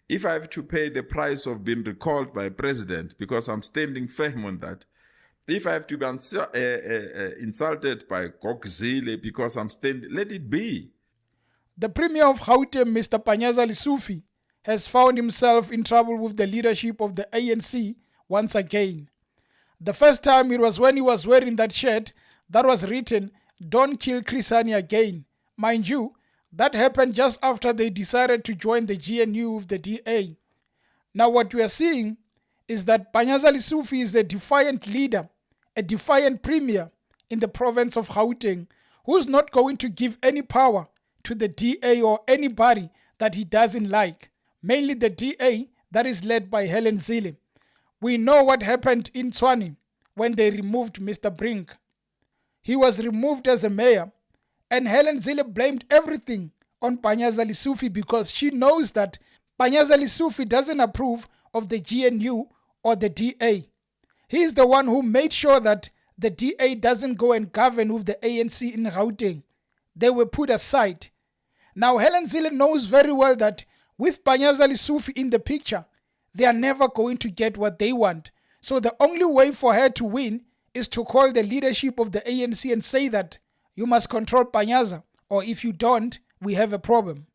if I have to pay the price of being recalled by a president, because I'm standing firm on that, if I have to be insulted by Zille because I'm standing, let it be. The Premier of Gauteng, Mr. Panyaza Lesufi, has found himself in trouble with the leadership of the ANC once again. The first time it was when he was wearing that shirt that was written, "Don't kill Chris Hani again." Mind you, that happened just after they decided to join the GNU with the DA. Now what we are seeing is that Panyaza Lesufi is a defiant leader, a defiant premier in the province of Gauteng, who's not going to give any power to the DA or anybody that he doesn't like, mainly the DA that is led by Helen Zille. We know what happened in Tshwane when they removed Mr. Brink. He was removed as a mayor, and Helen Zille blamed everything on Panyaza Lesufi because she knows that Panyaza Lesufi doesn't approve of the GNU or the DA. He is the one who made sure that the DA doesn't go and govern with the ANC in Gauteng. They were put aside. Now Helen Zille knows very well that with Panyaza Lesufi in the picture, they are never going to get what they want. So the only way for her to win is to call the leadership of the ANC and say that you must control Panyaza, or if you don't, we have a problem.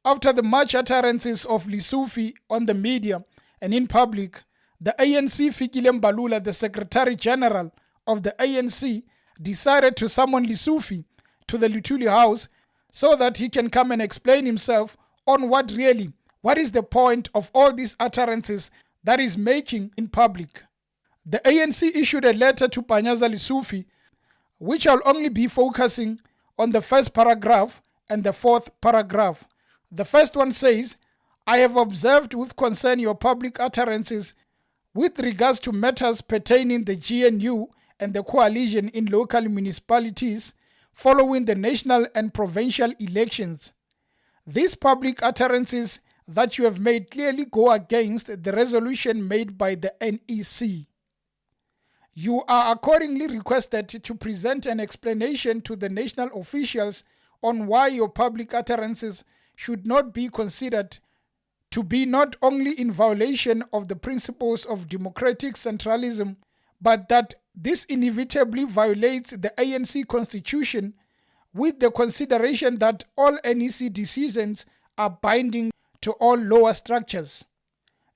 After the much utterances of Lesufi on the media and in public, the ANC Fikile Mbalula, the Secretary General of the ANC, decided to summon Lesufi to the Luthuli House so that he can come and explain himself on what is the point of all these utterances that is making in public. The ANC issued a letter to Panyaza Lesufi, which I'll only be focusing on the first paragraph and the fourth paragraph. The first one says, "I have observed with concern your public utterances with regards to matters pertaining the GNU and the coalition in local municipalities following the national and provincial elections. These public utterances that you have made clearly go against the resolution made by the NEC. You are accordingly requested to present an explanation to the national officials on why your public utterances should not be considered to be not only in violation of the principles of democratic centralism, but that this inevitably violates the ANC constitution, with the consideration that all NEC decisions are binding to all lower structures.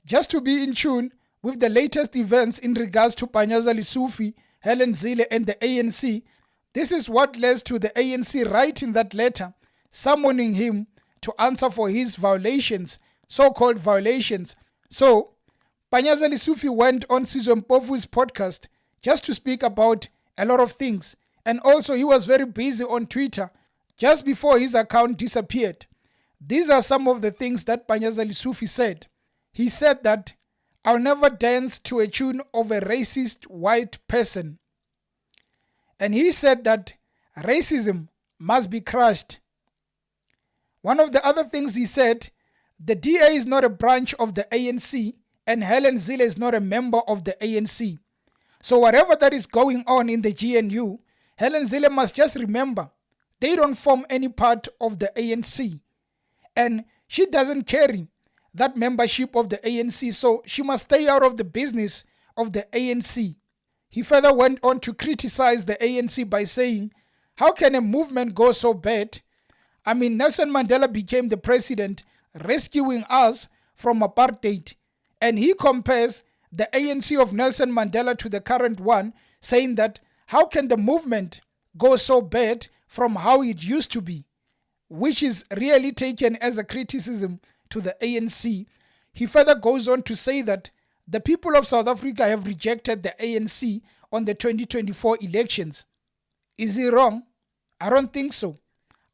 Just to be in tune with the latest events in regards to Panyaza Lesufi, Helen Zille and the ANC, this is what led to the ANC writing that letter, summoning him to answer for his violations, so-called violations. So, Panyaza Lesufi went on Sizwe Mpofu's podcast just to speak about a lot of things. And also he was very busy on Twitter just before his account disappeared. These are some of the things that Panyaza Lesufi said. He said that, "I'll never dance to a tune of a racist white person." And he said that racism must be crushed. One of the other things he said, the DA is not a branch of the ANC and Helen Zille is not a member of the ANC. So whatever that is going on in the GNU, Helen Zille must just remember, they don't form any part of the ANC. And she doesn't carry that membership of the ANC, so she must stay out of the business of the ANC. He further went on to criticize the ANC by saying, how can a movement go so bad? I mean, Nelson Mandela became the president, rescuing us from apartheid. And he compares the ANC of Nelson Mandela to the current one, saying that how can the movement go so bad from how it used to be, which is really taken as a criticism to the ANC. He further goes on to say that the people of South Africa have rejected the ANC on the 2024 elections. Is he wrong? I don't think so.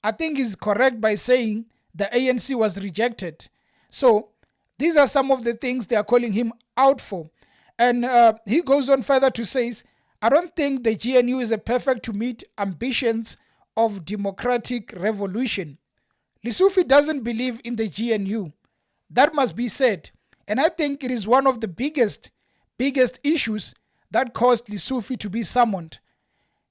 I think he's correct by saying the ANC was rejected. So these are some of the things they are calling him out for. And he goes on further to say, I don't think the GNU is a perfect to meet ambitions of democratic revolution. Lesufi doesn't believe in the GNU. That must be said. And I think it is one of the biggest issues that caused Lesufi to be summoned.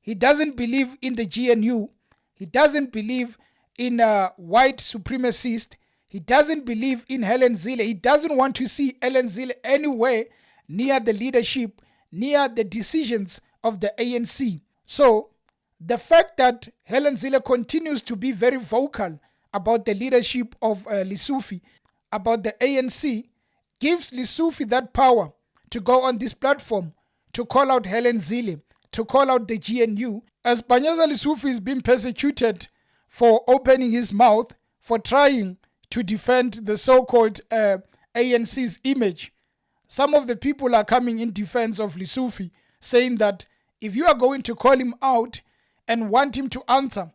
He doesn't believe in the GNU. He doesn't believe in white supremacists. He doesn't believe in Helen Zille. He doesn't want to see Helen Zille anywhere near the leadership, near the decisions of the ANC. So the fact that Helen Zille continues to be very vocal about the leadership of Lesufi, about the ANC, gives Lesufi that power to go on this platform, to call out Helen Zille, to call out the GNU, as Panyaza Lesufi is being persecuted for opening his mouth, for trying to defend the so-called ANC's image. Some of the people are coming in defense of Lesufi, saying that if you are going to call him out and want him to answer,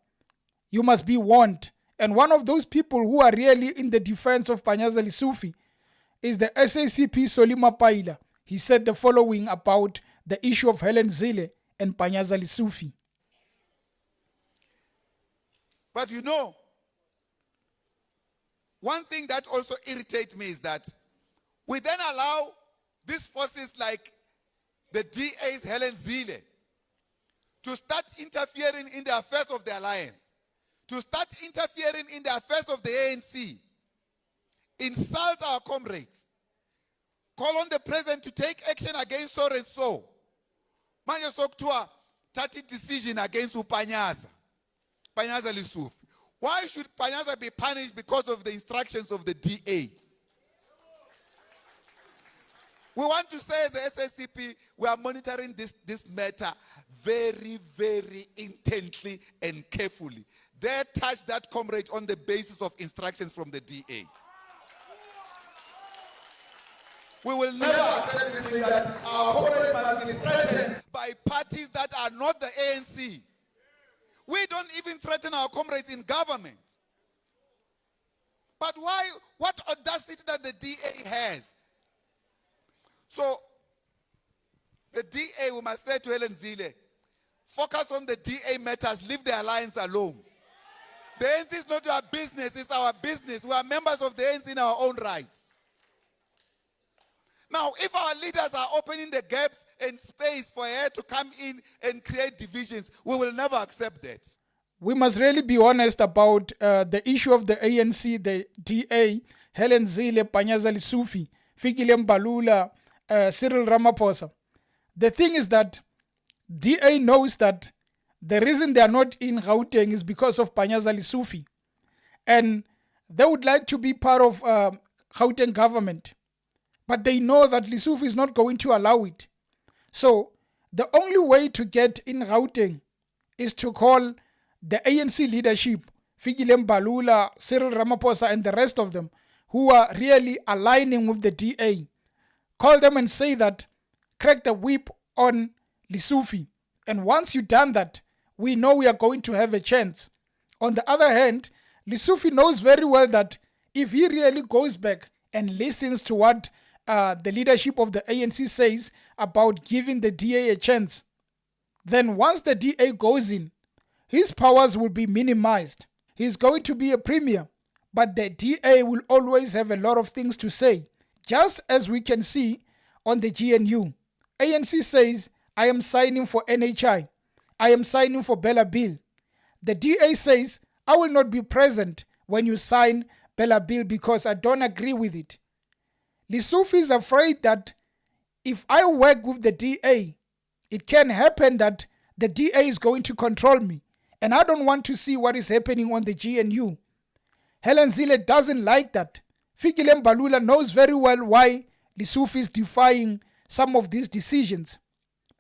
you must be warned. And one of those people who are really in the defense of Panyaza Lesufi is the SACP Solima Paila. He said the following about the issue of Helen Zille and Panyaza Lesufi. But you know, one thing that also irritates me is that we then allow these forces like the DA's Helen Zille to start interfering in the affairs of the alliance, to start interfering in the affairs of the ANC, insult our comrades, call on the president to take action against so and so. Manje sokuthiwa thatha decision against Panyaza Lesufi. Why should Panyaza be punished because of the instructions of the DA? We want to say as the SSCP, we are monitoring this matter very, very intently and carefully. They touch that comrade on the basis of instructions from the DA. We will never accept that our comrades must be threatened by parties that are not the ANC. We don't even threaten our comrades in government. But why? What audacity that the DA has? So, the DA, we must say to Helen Zille, focus on the DA matters, leave the alliance alone. The ANC is not our business, it's our business. We are members of the ANC in our own right. Now, if our leaders are opening the gaps and space for her to come in and create divisions, we will never accept that. We must really be honest about the issue of the ANC, the DA, Helen Zille, Panyaza Lesufi, Fikile Mbalula, Cyril Ramaphosa. The thing is that DA knows that the reason they are not in Gauteng is because of Panyaza Lesufi. And they would like to be part of Gauteng government. But they know that Lesufi is not going to allow it. So the only way to get in Gauteng is to call the ANC leadership, Fikile Mbalula, Cyril Ramaphosa, and the rest of them who are really aligning with the DA. Call them and say that, crack the whip on Lesufi. And once you've done that, we know we are going to have a chance. On the other hand, Lesufi knows very well that if he really goes back and listens to what the leadership of the ANC says about giving the DA a chance, then once the DA goes in, his powers will be minimized. He's going to be a premier, but the DA will always have a lot of things to say. Just as we can see on the GNU. ANC says, I am signing for NHI. I am signing for Bella Bill. The DA says, I will not be present when you sign Bella Bill because I don't agree with it. Lesufi is afraid that if I work with the DA, it can happen that the DA is going to control me. And I don't want to see what is happening on the GNU. Helen Zille doesn't like that. Fikile Mbalula knows very well why Lesufi is defying some of these decisions.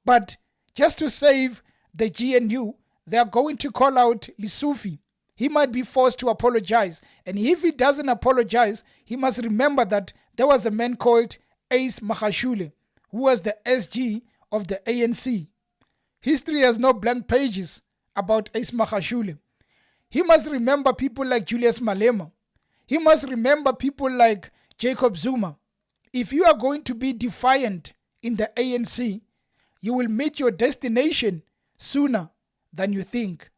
But just to save the GNU, they are going to call out Lesufi. He might be forced to apologize. And if he doesn't apologize, he must remember that there was a man called Ace Magashule, who was the SG of the ANC. History has no blank pages about Ace Magashule. He must remember people like Julius Malema. He must remember people like Jacob Zuma. If you are going to be defiant in the ANC, you will meet your destination sooner than you think.